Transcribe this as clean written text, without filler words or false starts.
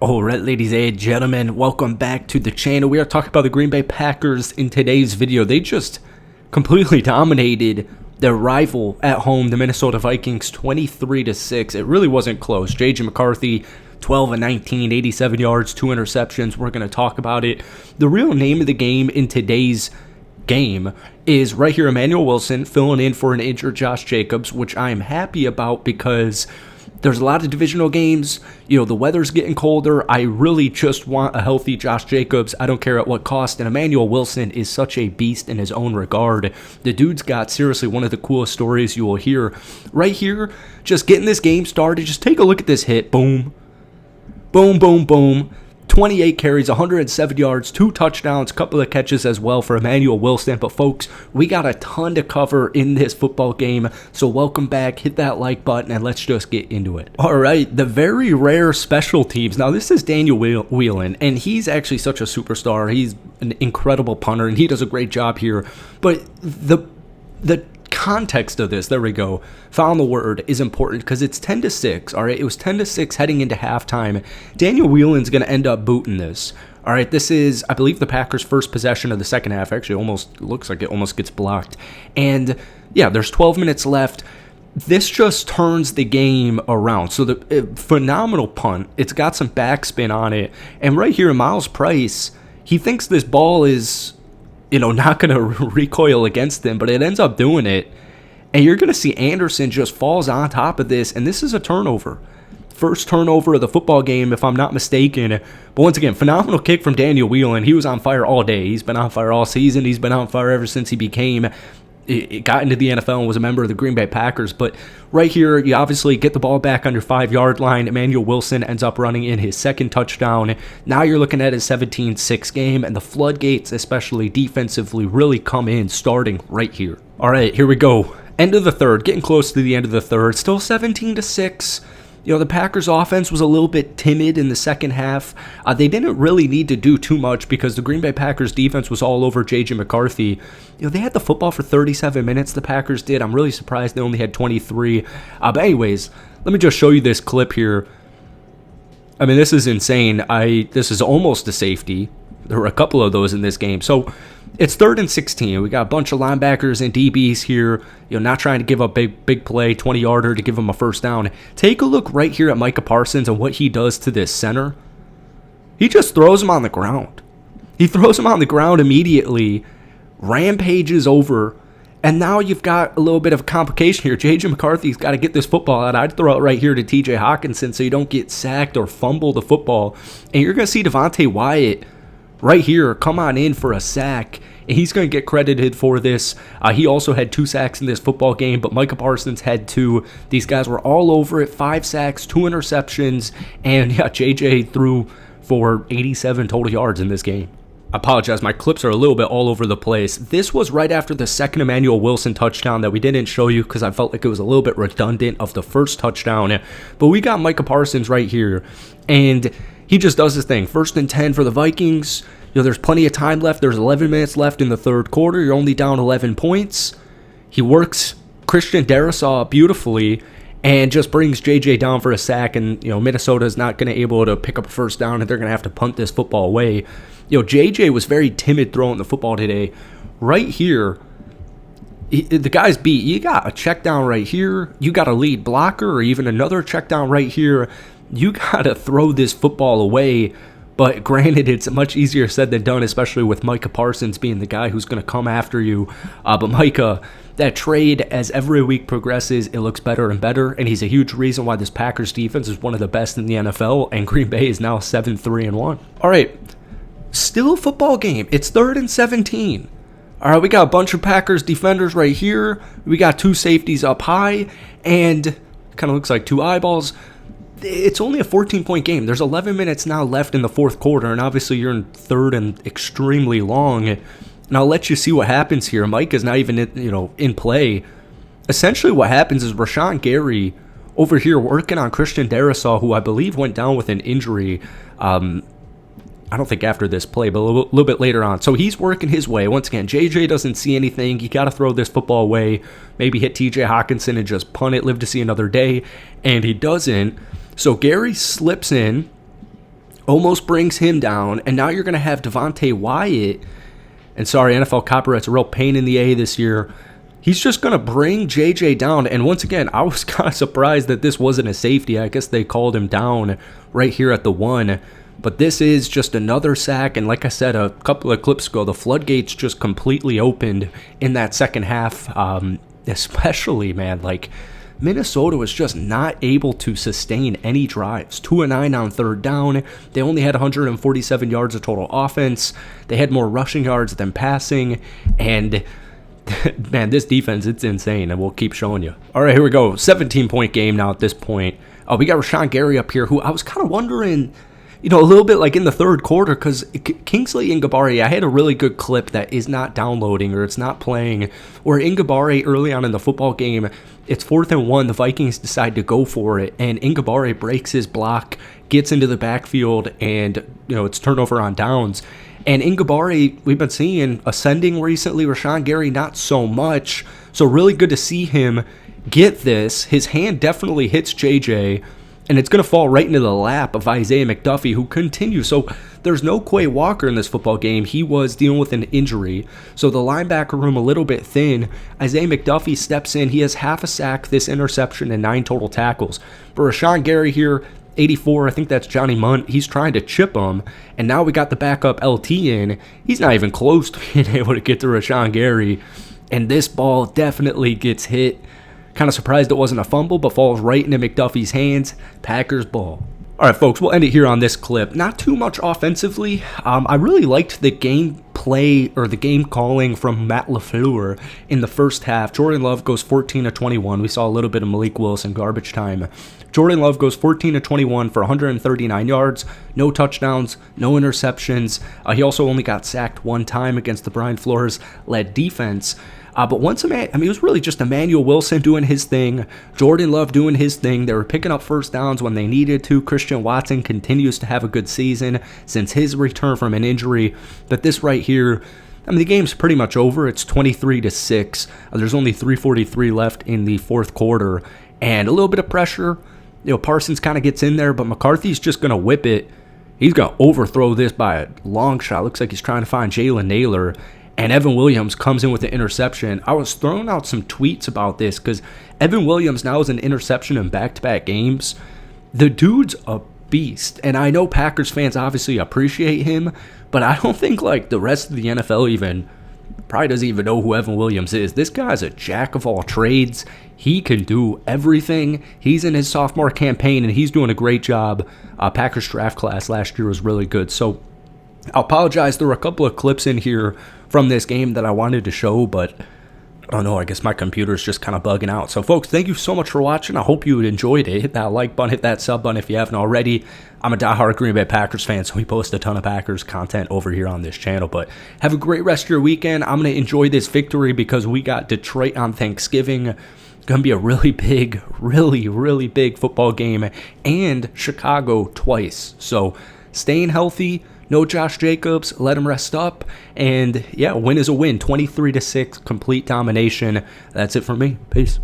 All right, ladies and gentlemen, welcome back to the channel. We are talking about the Green Bay Packers in today's video. They just completely dominated their rival at home, the Minnesota Vikings, 23-6. It really wasn't close. J.J. McCarthy, 12 and 19, 87 yards, 2 interceptions. We're going to talk about it. The real name of the game in today's game is right here, Emmanuel Wilson filling in for an injured Josh Jacobs, which I am happy about because there's a lot of divisional games. You know, the weather's getting colder. I really just want a healthy Josh Jacobs. I don't care at what cost. And Emmanuel Wilson is such a beast in his own regard. The dude's got seriously one of the coolest stories you will hear. Right here, just getting this game started. Just take a look at this hit. Boom. Boom, boom, boom. 28 carries, 107 yards, 2 touchdowns, couple of catches as well for Emmanuel Wilson. But folks, we got a ton to cover in this football game, so welcome back. Hit that like button and let's just get into it. All right, the very rare special teams. Now, this is Daniel Whelan, and he's actually such a superstar. He's an incredible punter, and he does a great job here. But the context of this, there we go, found the word, is important because it's 10-6. All right, it was 10-6 heading into halftime. Daniel Whelan's going to end up booting this. All right, this is, I believe, the Packers' first possession of the second half. Actually, almost looks like it almost gets blocked. And yeah, there's 12 minutes left. This just turns the game around. So the phenomenal punt. It's got some backspin on it. And right here, Miles Price, he thinks this ball is, not going to recoil against him, but it ends up doing it. And you're going to see Anderson just falls on top of this, and this is a turnover. First turnover of the football game, if I'm not mistaken. But once again, phenomenal kick from Daniel Whelan. He was on fire all day. He's been on fire all season. He's been on fire ever since he got into the NFL and was a member of the Green Bay Packers. But right here, you obviously get the ball back on your 5-yard line. Emmanuel Wilson ends up running in his second touchdown. Now you're looking at a 17-6 game, and the floodgates, especially defensively, really come in starting right here. All right, here we go. End of the third, getting close to the end of the third. Still 17-6. The Packers offense was a little bit timid in the second half. They didn't really need to do too much because the Green Bay Packers defense was all over J.J. McCarthy. They had the football for 37 minutes, the Packers did. I'm really surprised they only had 23. But anyways, let me just show you this clip here. I mean, this is insane. This is almost a safety. There were a couple of those in this game. So it's 3rd and 16. We got a bunch of linebackers and DBs here, not trying to give up big play, 20-yarder to give them a first down. Take a look right here at Micah Parsons and what he does to this center. He just throws him on the ground. He throws him on the ground immediately, rampages over, and now you've got a little bit of a complication here. J.J. McCarthy's got to get this football out. I'd throw it right here to T.J. Hockenson so you don't get sacked or fumble the football. And you're going to see Devontae Wyatt right here come on in for a sack, and he's going to get credited for this. He also had 2 sacks in this football game, but Micah Parsons had 2. These guys were all over it. 5 sacks, 2 interceptions, and yeah, JJ threw for 87 total yards in this game. I apologize, my clips are a little bit all over the place. This was right after the second Emmanuel Wilson touchdown that we didn't show you because I felt like it was a little bit redundant of the first touchdown. But we got Micah Parsons right here, and he just does his thing. 1st and 10 for the Vikings. There's plenty of time left. There's 11 minutes left in the third quarter. You're only down 11 points. He works Christian Darrisaw beautifully and just brings JJ down for a sack. And, Minnesota's not going to be able to pick up a first down, and they're going to have to punt this football away. JJ was very timid throwing the football today. Right here, the guy's beat. You got a check down right here. You got a lead blocker or even another check down right here. You got to throw this football away. But granted, it's much easier said than done, especially with Micah Parsons being the guy who's going to come after you. But Micah, that trade, as every week progresses, it looks better and better. And he's a huge reason why this Packers defense is one of the best in the NFL. And Green Bay is now 7-3-1. All right, still a football game. It's 3rd and 17. All right, we got a bunch of Packers defenders right here. We got 2 safeties up high. And kind of looks like 2 eyeballs. It's only a 14-point game. There's 11 minutes now left in the fourth quarter, and obviously you're in third and extremely long. And I'll let you see what happens here. Mike is not even in play. Essentially what happens is Rashawn Gary over here working on Christian Darrisaw, who I believe went down with an injury. I don't think after this play, but a little bit later on. So he's working his way. Once again, JJ doesn't see anything. You got to throw this football away. Maybe hit TJ Hockenson and just punt it, live to see another day. And he doesn't. So Gary slips in, almost brings him down, and now you're going to have Devontae Wyatt, and sorry, NFL Copperhead's a real pain in the A this year. He's just going to bring JJ down, and once again, I was kind of surprised that this wasn't a safety. I guess they called him down right here at the 1, but this is just another sack, and like I said a couple of clips ago, the floodgates just completely opened in that second half, especially, man, like, Minnesota was just not able to sustain any drives. 2-9 on third down. They only had 147 yards of total offense. They had more rushing yards than passing, and man, this defense, it's insane, and we'll keep showing you. All right, here we go. 17-point game now at this point. We got Rashawn Gary up here, who I was kind of wondering, a little bit like in the third quarter, because Kingsley Ingabari, I had a really good clip that is not downloading or it's not playing, where Ingabari early on in the football game, it's 4th and 1, the Vikings decide to go for it, and Ingabari breaks his block, gets into the backfield, and, it's turnover on downs. And Ingabari, we've been seeing ascending recently. Rashawn Gary, not so much. So really good to see him get this. His hand definitely hits JJ, and it's going to fall right into the lap of Isaiah McDuffie, who continues. So there's no Quay Walker in this football game. He was dealing with an injury. So the linebacker room a little bit thin. Isaiah McDuffie steps in. He has half a sack, this interception, and 9 total tackles. But Rashawn Gary here, 84, I think that's Johnny Munt. He's trying to chip him, and now we got the backup LT in. He's not even close to being able to get to Rashawn Gary, and this ball definitely gets hit. Kind of surprised it wasn't a fumble, but falls right into McDuffie's hands. Packers ball. All right, folks, we'll end it here on this clip. Not too much offensively. I really liked the game play or the game calling from Matt LaFleur in the first half. Jordan Love goes 14 of 21. We saw a little bit of Malik Willis in garbage time. Jordan Love goes 14 of 21 for 139 yards, no touchdowns, no interceptions. He also only got sacked 1 time against the Brian Flores-led defense. But once it was really just Emmanuel Wilson doing his thing, Jordan Love doing his thing. They were picking up first downs when they needed to. Christian Watson continues to have a good season since his return from an injury. But this right here, the game's pretty much over. It's 23-6. There's only 3:43 left in the fourth quarter, and a little bit of pressure. Parsons kind of gets in there, but McCarthy's just going to whip it. He's going to overthrow this by a long shot. Looks like he's trying to find Jalen Naylor. And Evan Williams comes in with the interception. I was throwing out some tweets about this because Evan Williams now is an interception in back-to-back games. The dude's a beast. And I know Packers fans obviously appreciate him, but I don't think the rest of the NFL probably doesn't even know who Evan Williams is. This guy's a jack of all trades. He can do everything. He's in his sophomore campaign, and he's doing a great job. Packers draft class last year was really good. So I apologize. There were a couple of clips in here from this game that I wanted to show, but I don't know. I guess my computer's just kind of bugging out. So, folks, thank you so much for watching. I hope you enjoyed it. Hit that like button, hit that sub button if you haven't already. I'm a diehard Green Bay Packers fan, so we post a ton of Packers content over here on this channel. But have a great rest of your weekend. I'm going to enjoy this victory because we got Detroit on Thanksgiving. Going to be a really big, really big football game, and Chicago twice. So, staying healthy. No Josh Jacobs, let him rest up, and yeah, win is a win. 23-6, complete domination. That's it for me. Peace.